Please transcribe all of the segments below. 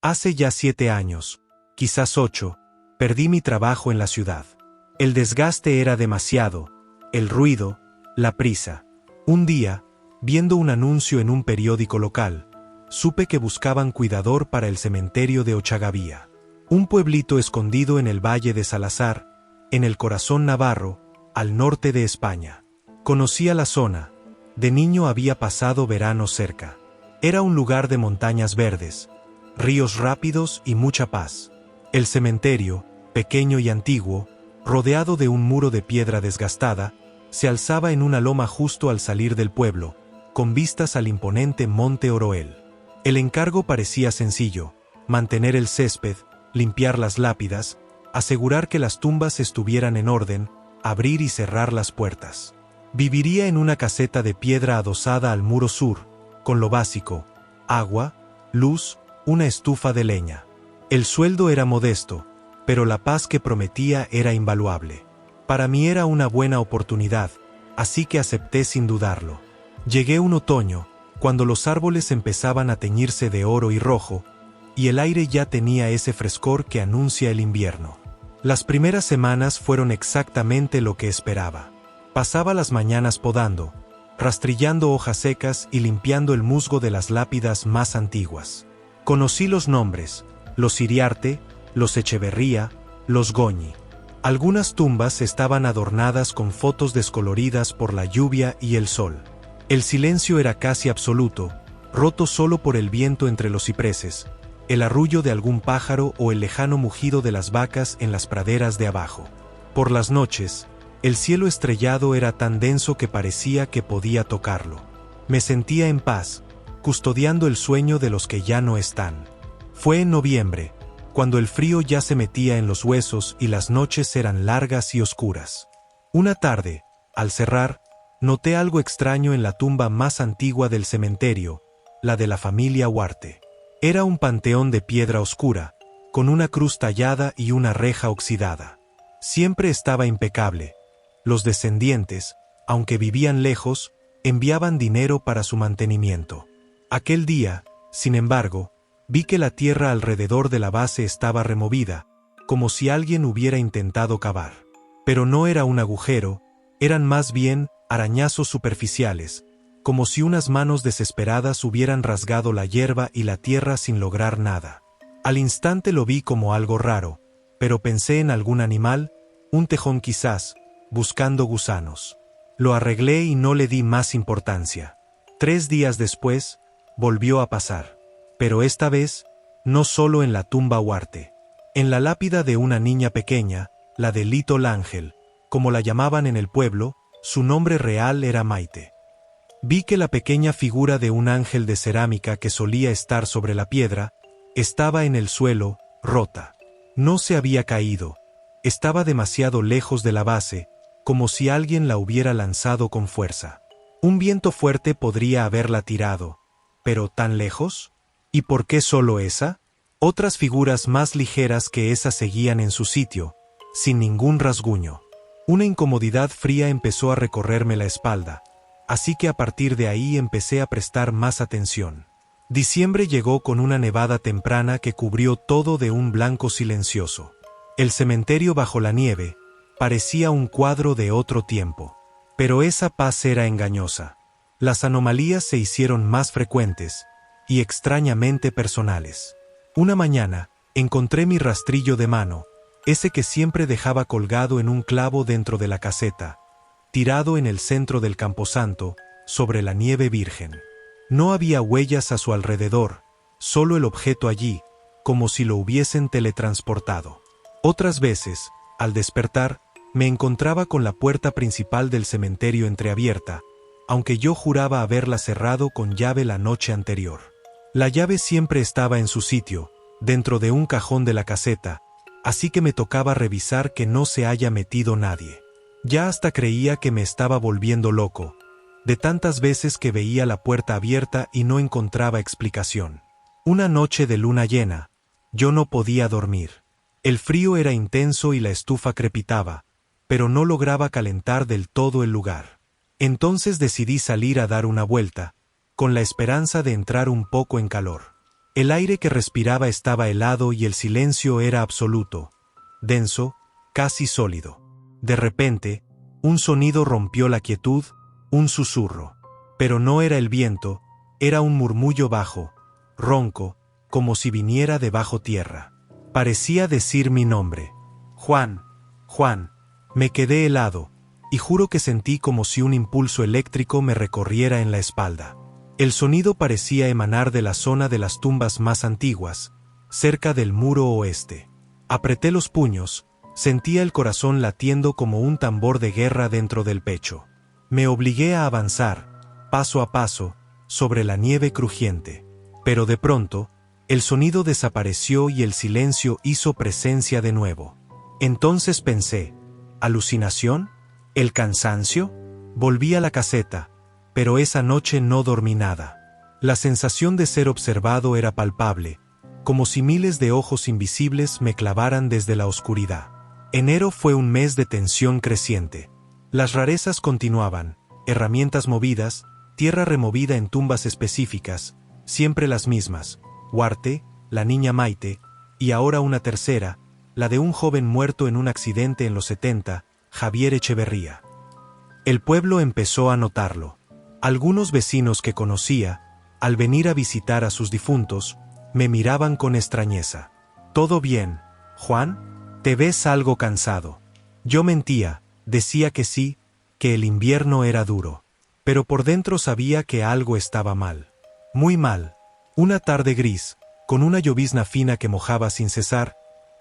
Hace ya 7 años, quizás 8, perdí mi trabajo en la ciudad. El desgaste era demasiado, el ruido, la prisa. Un día, viendo un anuncio en un periódico local, supe que buscaban cuidador para el cementerio de Ochagavía, un pueblito escondido en el valle de Salazar, en el corazón navarro, al norte de España. Conocía la zona, de niño había pasado veranos cerca. Era un lugar de montañas verdes, ríos rápidos y mucha paz. El cementerio, pequeño y antiguo, rodeado de un muro de piedra desgastada, se alzaba en una loma justo al salir del pueblo, con vistas al imponente Monte Oroel. El encargo parecía sencillo: mantener el césped, limpiar las lápidas, asegurar que las tumbas estuvieran en orden, abrir y cerrar las puertas. Viviría en una caseta de piedra adosada al muro sur, con lo básico: agua, luz, una estufa de leña. El sueldo era modesto, pero la paz que prometía era invaluable. Para mí era una buena oportunidad, así que acepté sin dudarlo. Llegué un otoño, cuando los árboles empezaban a teñirse de oro y rojo, y el aire ya tenía ese frescor que anuncia el invierno. Las primeras semanas fueron exactamente lo que esperaba. Pasaba las mañanas podando, rastrillando hojas secas y limpiando el musgo de las lápidas más antiguas. Conocí los nombres: los Iriarte, los Echeverría, los Goñi. Algunas tumbas estaban adornadas con fotos descoloridas por la lluvia y el sol. El silencio era casi absoluto, roto solo por el viento entre los cipreses, el arrullo de algún pájaro o el lejano mugido de las vacas en las praderas de abajo. Por las noches, el cielo estrellado era tan denso que parecía que podía tocarlo. Me sentía en paz, custodiando el sueño de los que ya no están. Fue en noviembre, cuando el frío ya se metía en los huesos y las noches eran largas y oscuras. Una tarde, al cerrar, noté algo extraño en la tumba más antigua del cementerio, la de la familia Huarte. Era un panteón de piedra oscura, con una cruz tallada y una reja oxidada. Siempre estaba impecable. Los descendientes, aunque vivían lejos, enviaban dinero para su mantenimiento. Aquel día, sin embargo, vi que la tierra alrededor de la base estaba removida, como si alguien hubiera intentado cavar. Pero no era un agujero, eran más bien arañazos superficiales, como si unas manos desesperadas hubieran rasgado la hierba y la tierra sin lograr nada. Al instante lo vi como algo raro, pero pensé en algún animal, un tejón quizás, buscando gusanos. Lo arreglé y no le di más importancia. 3 días después, volvió a pasar. Pero esta vez, no solo en la tumba Huarte. En la lápida de una niña pequeña, la de Little Ángel, como la llamaban en el pueblo, su nombre real era Maite. Vi que la pequeña figura de un ángel de cerámica que solía estar sobre la piedra, estaba en el suelo, rota. No se había caído, estaba demasiado lejos de la base, como si alguien la hubiera lanzado con fuerza. Un viento fuerte podría haberla tirado, pero ¿tan lejos? ¿Y por qué solo esa? Otras figuras más ligeras que esa seguían en su sitio, sin ningún rasguño. Una incomodidad fría empezó a recorrerme la espalda, así que a partir de ahí empecé a prestar más atención. Diciembre llegó con una nevada temprana que cubrió todo de un blanco silencioso. El cementerio bajo la nieve parecía un cuadro de otro tiempo. Pero esa paz era engañosa. Las anomalías se hicieron más frecuentes y extrañamente personales. Una mañana, encontré mi rastrillo de mano, ese que siempre dejaba colgado en un clavo dentro de la caseta, tirado en el centro del camposanto, sobre la nieve virgen. No había huellas a su alrededor, solo el objeto allí, como si lo hubiesen teletransportado. Otras veces, al despertar, me encontraba con la puerta principal del cementerio entreabierta, aunque yo juraba haberla cerrado con llave la noche anterior. La llave siempre estaba en su sitio, dentro de un cajón de la caseta, así que me tocaba revisar que no se haya metido nadie. Ya hasta creía que me estaba volviendo loco, de tantas veces que veía la puerta abierta y no encontraba explicación. Una noche de luna llena, yo no podía dormir. El frío era intenso y la estufa crepitaba, pero no lograba calentar del todo el lugar. Entonces decidí salir a dar una vuelta, con la esperanza de entrar un poco en calor. El aire que respiraba estaba helado y el silencio era absoluto, denso, casi sólido. De repente, un sonido rompió la quietud, un susurro. Pero no era el viento, era un murmullo bajo, ronco, como si viniera de bajo tierra. Parecía decir mi nombre. Juan, Juan. Me quedé helado, y juro que sentí como si un impulso eléctrico me recorriera en la espalda. El sonido parecía emanar de la zona de las tumbas más antiguas, cerca del muro oeste. Apreté los puños, sentía el corazón latiendo como un tambor de guerra dentro del pecho. Me obligué a avanzar, paso a paso, sobre la nieve crujiente. Pero de pronto, el sonido desapareció y el silencio hizo presencia de nuevo. Entonces pensé, ¿alucinación? ¿El cansancio? Volví a la caseta, pero esa noche no dormí nada. La sensación de ser observado era palpable, como si miles de ojos invisibles me clavaran desde la oscuridad. Enero fue un mes de tensión creciente. Las rarezas continuaban, herramientas movidas, tierra removida en tumbas específicas, siempre las mismas, Huarte, la niña Maite, y ahora una tercera, la de un joven muerto en un accidente en los 70, Javier Echeverría. El pueblo empezó a notarlo. Algunos vecinos que conocía, al venir a visitar a sus difuntos, me miraban con extrañeza. ¿Todo bien, Juan? ¿Te ves algo cansado? Yo mentía, decía que sí, que el invierno era duro. Pero por dentro sabía que algo estaba mal. Muy mal. Una tarde gris, con una llovizna fina que mojaba sin cesar,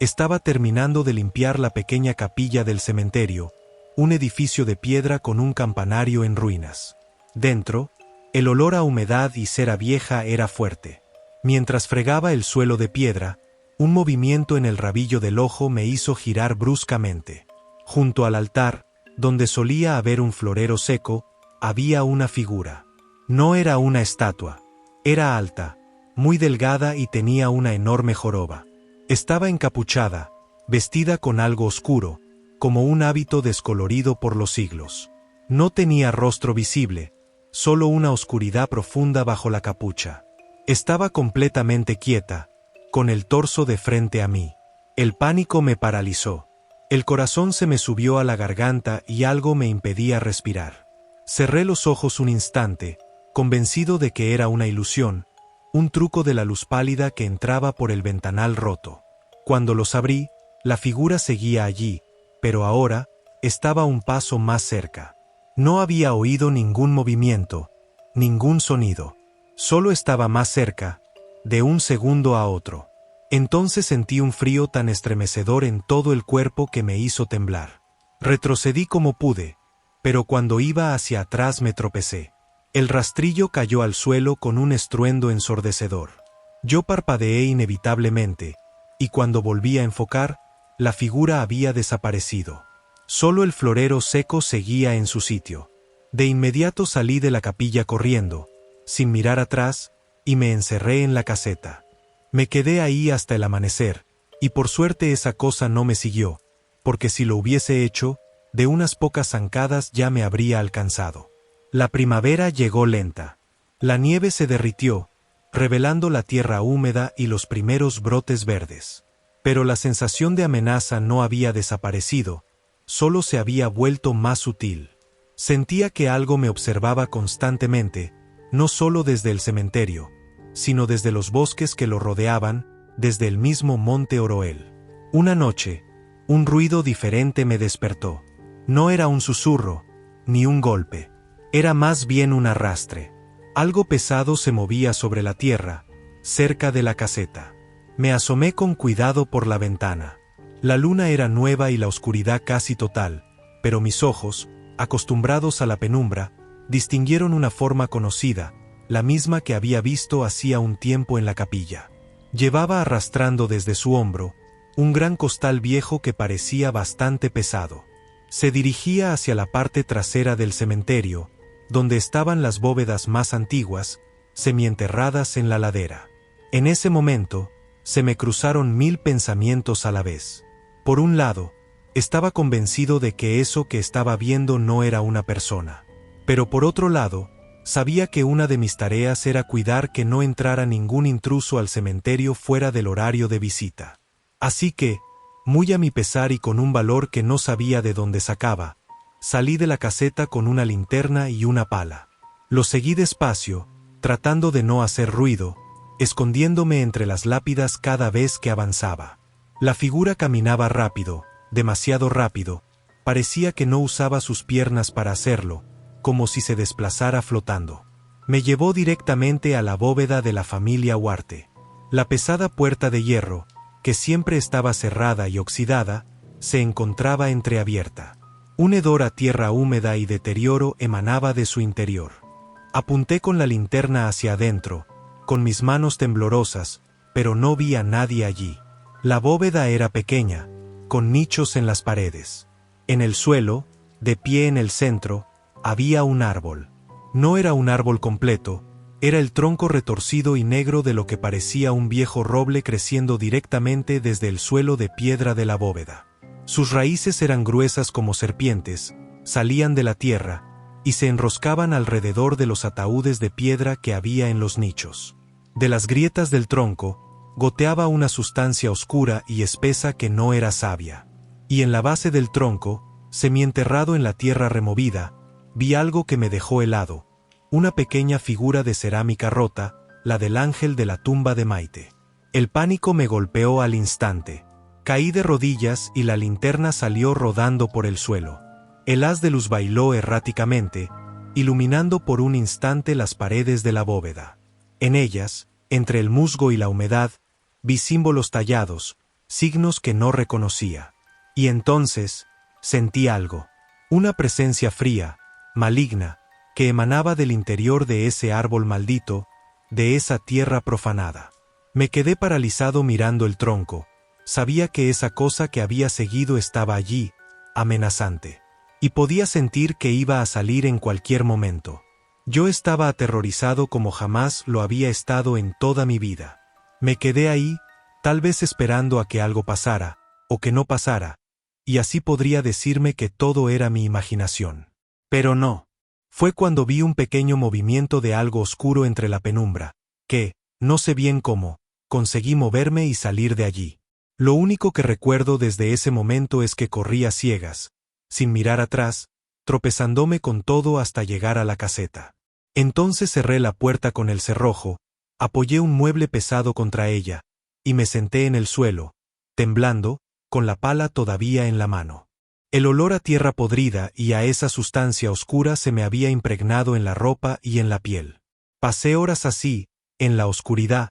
estaba terminando de limpiar la pequeña capilla del cementerio, un edificio de piedra con un campanario en ruinas. Dentro, el olor a humedad y cera vieja era fuerte. Mientras fregaba el suelo de piedra, un movimiento en el rabillo del ojo me hizo girar bruscamente. Junto al altar, donde solía haber un florero seco, había una figura. No era una estatua. Era alta, muy delgada y tenía una enorme joroba. Estaba encapuchada, vestida con algo oscuro, como un hábito descolorido por los siglos. No tenía rostro visible, solo una oscuridad profunda bajo la capucha. Estaba completamente quieta, con el torso de frente a mí. El pánico me paralizó. El corazón se me subió a la garganta y algo me impedía respirar. Cerré los ojos un instante, convencido de que era una ilusión, un truco de la luz pálida que entraba por el ventanal roto. Cuando los abrí, la figura seguía allí, pero ahora, estaba un paso más cerca. No había oído ningún movimiento, ningún sonido. Solo estaba más cerca, de un segundo a otro. Entonces sentí un frío tan estremecedor en todo el cuerpo que me hizo temblar. Retrocedí como pude, pero cuando iba hacia atrás me tropecé. El rastrillo cayó al suelo con un estruendo ensordecedor. Yo parpadeé inevitablemente, y cuando volví a enfocar, la figura había desaparecido. Solo el florero seco seguía en su sitio. De inmediato salí de la capilla corriendo, sin mirar atrás, y me encerré en la caseta. Me quedé ahí hasta el amanecer, y por suerte esa cosa no me siguió, porque si lo hubiese hecho, de unas pocas zancadas ya me habría alcanzado. La primavera llegó lenta. La nieve se derritió, revelando la tierra húmeda y los primeros brotes verdes. Pero la sensación de amenaza no había desaparecido, solo se había vuelto más sutil. Sentía que algo me observaba constantemente, no solo desde el cementerio, sino desde los bosques que lo rodeaban, desde el mismo monte Oroel. Una noche, un ruido diferente me despertó. No era un susurro, ni un golpe. Era más bien un arrastre. Algo pesado se movía sobre la tierra, cerca de la caseta. Me asomé con cuidado por la ventana. La luna era nueva y la oscuridad casi total, pero mis ojos, acostumbrados a la penumbra, distinguieron una forma conocida, la misma que había visto hacía un tiempo en la capilla. Llevaba arrastrando desde su hombro un gran costal viejo que parecía bastante pesado. Se dirigía hacia la parte trasera del cementerio, donde estaban las bóvedas más antiguas, semienterradas en la ladera. En ese momento, se me cruzaron 1000 pensamientos a la vez. Por un lado, estaba convencido de que eso que estaba viendo no era una persona. Pero por otro lado, Sabía que una de mis tareas era cuidar que no entrara ningún intruso al cementerio fuera del horario de visita. Así que, muy a mi pesar y con un valor que no sabía de dónde sacaba, salí de la caseta con una linterna y una pala. Lo seguí despacio, tratando de no hacer ruido, escondiéndome entre las lápidas cada vez que avanzaba. La figura caminaba rápido, demasiado rápido, parecía que no usaba sus piernas para hacerlo, como si se desplazara flotando. Me llevó directamente a la bóveda de la familia Huarte. La pesada puerta de hierro, que siempre estaba cerrada y oxidada, se encontraba entreabierta. Un hedor a tierra húmeda y deterioro emanaba de su interior. Apunté con la linterna hacia adentro, con mis manos temblorosas, pero no vi a nadie allí. La bóveda era pequeña, con nichos en las paredes. En el suelo, de pie en el centro, había un árbol. No era un árbol completo, era el tronco retorcido y negro de lo que parecía un viejo roble creciendo directamente desde el suelo de piedra de la bóveda. Sus raíces eran gruesas como serpientes, salían de la tierra, y se enroscaban alrededor de los ataúdes de piedra que había en los nichos. De las grietas del tronco, goteaba una sustancia oscura y espesa que no era savia. Y en la base del tronco, semienterrado en la tierra removida, vi algo que me dejó helado, una pequeña figura de cerámica rota, la del ángel de la tumba de Maite. El pánico me golpeó al instante. Caí de rodillas y la linterna salió rodando por el suelo. El haz de luz bailó erráticamente, iluminando por un instante las paredes de la bóveda. En ellas, entre el musgo y la humedad, vi símbolos tallados, signos que no reconocía. Y entonces, sentí algo, una presencia fría, maligna, que emanaba del interior de ese árbol maldito, de esa tierra profanada. Me quedé paralizado mirando el tronco. Sabía que esa cosa que había seguido estaba allí, amenazante. Y podía sentir que iba a salir en cualquier momento. Yo estaba aterrorizado como jamás lo había estado en toda mi vida. Me quedé ahí, tal vez esperando a que algo pasara, o que no pasara, y así podría decirme que todo era mi imaginación. Pero no. Fue cuando vi un pequeño movimiento de algo oscuro entre la penumbra, que, no sé bien cómo, conseguí moverme y salir de allí. Lo único que recuerdo desde ese momento es que corrí a ciegas, sin mirar atrás, tropezándome con todo hasta llegar a la caseta. Entonces cerré la puerta con el cerrojo, apoyé un mueble pesado contra ella, y me senté en el suelo, temblando, con la pala todavía en la mano. El olor a tierra podrida y a esa sustancia oscura se me había impregnado en la ropa y en la piel. Pasé horas así, en la oscuridad,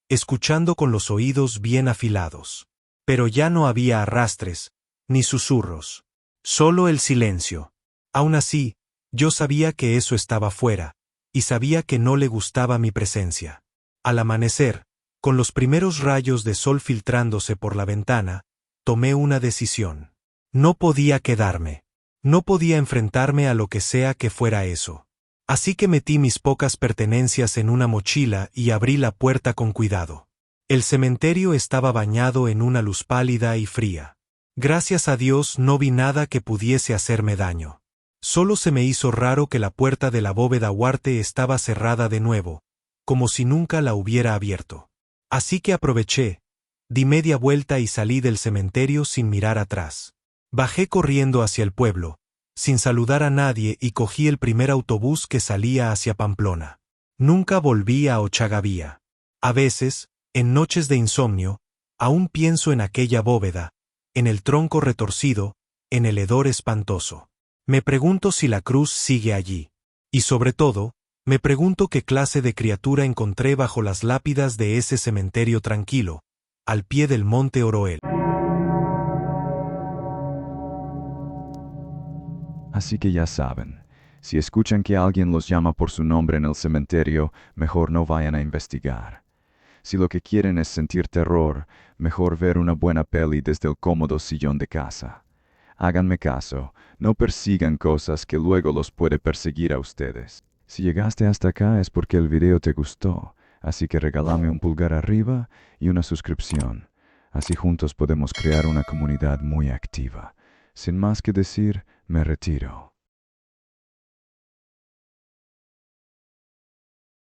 escuchando con los oídos bien afilados. Pero ya no había arrastres, ni susurros. Solo el silencio. Aún así, yo sabía que eso estaba fuera, y sabía que no le gustaba mi presencia. Al amanecer, con los primeros rayos de sol filtrándose por la ventana, tomé una decisión. No podía quedarme. No podía enfrentarme a lo que sea que fuera eso. Así que metí mis pocas pertenencias en una mochila y abrí la puerta con cuidado. El cementerio estaba bañado en una luz pálida y fría. Gracias a Dios no vi nada que pudiese hacerme daño. Solo se me hizo raro que la puerta de la bóveda Huarte estaba cerrada de nuevo, como si nunca la hubiera abierto. Así que aproveché, di media vuelta y salí del cementerio sin mirar atrás. Bajé corriendo hacia el pueblo, sin saludar a nadie y cogí el primer autobús que salía hacia Pamplona. Nunca volví a Ochagavía. A veces, en noches de insomnio, aún pienso en aquella bóveda, en el tronco retorcido, en el hedor espantoso. Me pregunto si la cruz sigue allí. Y sobre todo, me pregunto qué clase de criatura encontré bajo las lápidas de ese cementerio tranquilo, al pie del monte Oroel. Así que ya saben, si escuchan que alguien los llama por su nombre en el cementerio, mejor no vayan a investigar. Si lo que quieren es sentir terror, mejor ver una buena peli desde el cómodo sillón de casa. Háganme caso, no persigan cosas que luego los puede perseguir a ustedes. Si llegaste hasta acá es porque el video te gustó, así que regálame un pulgar arriba y una suscripción. Así juntos podemos crear una comunidad muy activa. Sin más que decir, me retiro.